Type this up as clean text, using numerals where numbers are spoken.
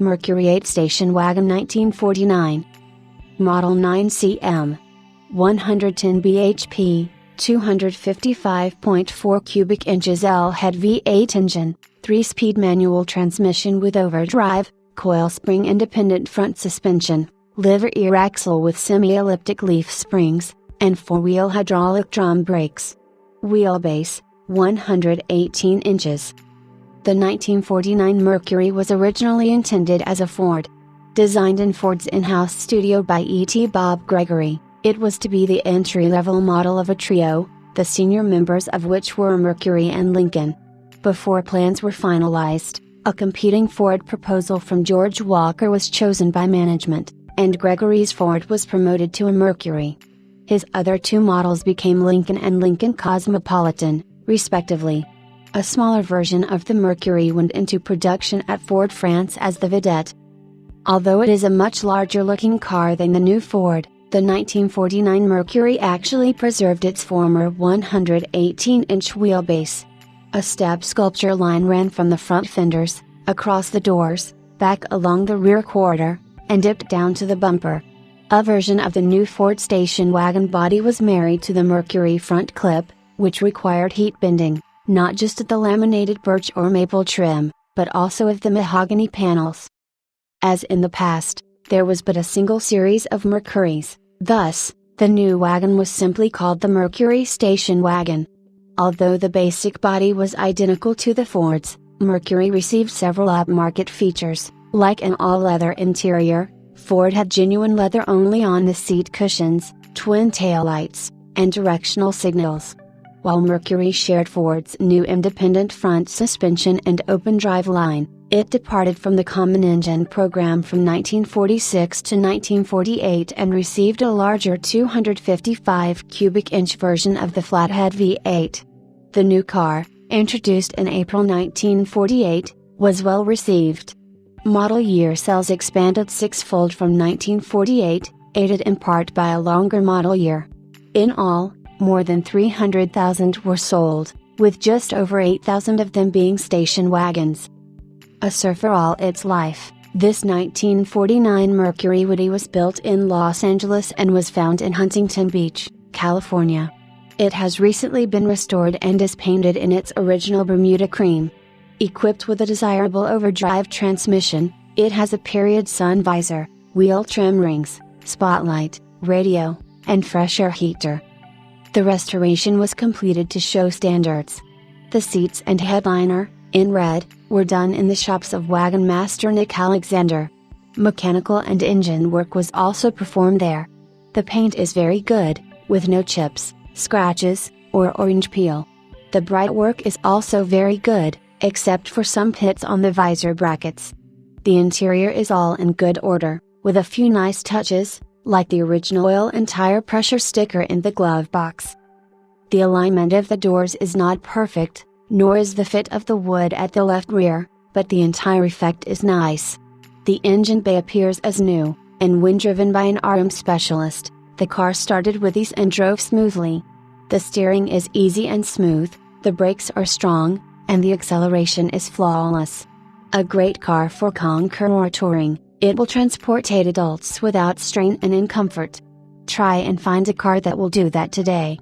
Mercury 8 station wagon 1949. Model 9 cm. 110 bhp, 255.4 cubic inches L-head V8 engine, 3-speed manual transmission with overdrive, coil spring independent front suspension, liver rear axle with semi-elliptic leaf springs, and 4-wheel hydraulic drum brakes. Wheelbase, 118 inches. The 1949 Mercury was originally intended as a Ford. Designed in Ford's in-house studio by E.T. Bob Gregory, it was to be the entry-level model of a trio, the senior members of which were Mercury and Lincoln. Before plans were finalized, a competing Ford proposal from George Walker was chosen by management, and Gregory's Ford was promoted to a Mercury. His other two models became Lincoln and Lincoln Cosmopolitan, respectively. A smaller version of the Mercury went into production at Ford France as the Vedette. Although it is a much larger-looking car than the new Ford, the 1949 Mercury actually preserved its former 118-inch wheelbase. A step sculpture line ran from the front fenders, across the doors, back along the rear quarter, and dipped down to the bumper. A version of the new Ford station wagon body was married to the Mercury front clip, which required heat bending, not just of the laminated birch or maple trim, but also of the mahogany panels. As in the past, there was but a single series of Mercurys, thus, the new wagon was simply called the Mercury station wagon. Although the basic body was identical to the Ford's, Mercury received several upmarket features, like an all-leather interior. Ford had genuine leather only on the seat cushions, twin taillights, and directional signals. While Mercury shared Ford's new independent front suspension and open drive line, it departed from the common engine program from 1946 to 1948 and received a larger 255 cubic inch version of the flathead V8. The new car, introduced in April 1948, was well received. Model year sales expanded sixfold from 1948, aided in part by a longer model year. In all, more than 300,000 were sold, with just over 8,000 of them being station wagons. A surfer all its life, this 1949 Mercury Woody was built in Los Angeles and was found in Huntington Beach, California. It has recently been restored and is painted in its original Bermuda cream. Equipped with a desirable overdrive transmission, it has a period sun visor, wheel trim rings, spotlight, radio, and fresh air heater. The restoration was completed to show standards. The seats and headliner, in red, were done in the shops of wagon master Nick Alexander. Mechanical and engine work was also performed there. The paint is very good, with no chips, scratches, or orange peel. The bright work is also very good, except for some pits on the visor brackets. The interior is all in good order, with a few nice touches, like the original oil and tire pressure sticker in the glove box. The alignment of the doors is not perfect, nor is the fit of the wood at the left rear, but the entire effect is nice. The engine bay appears as new, and when driven by an RM specialist, the car started with ease and drove smoothly. The steering is easy and smooth, the brakes are strong, and the acceleration is flawless. A great car for conquer or touring, it will transport 8 adults without strain and in comfort. Try and find a car that will do that today.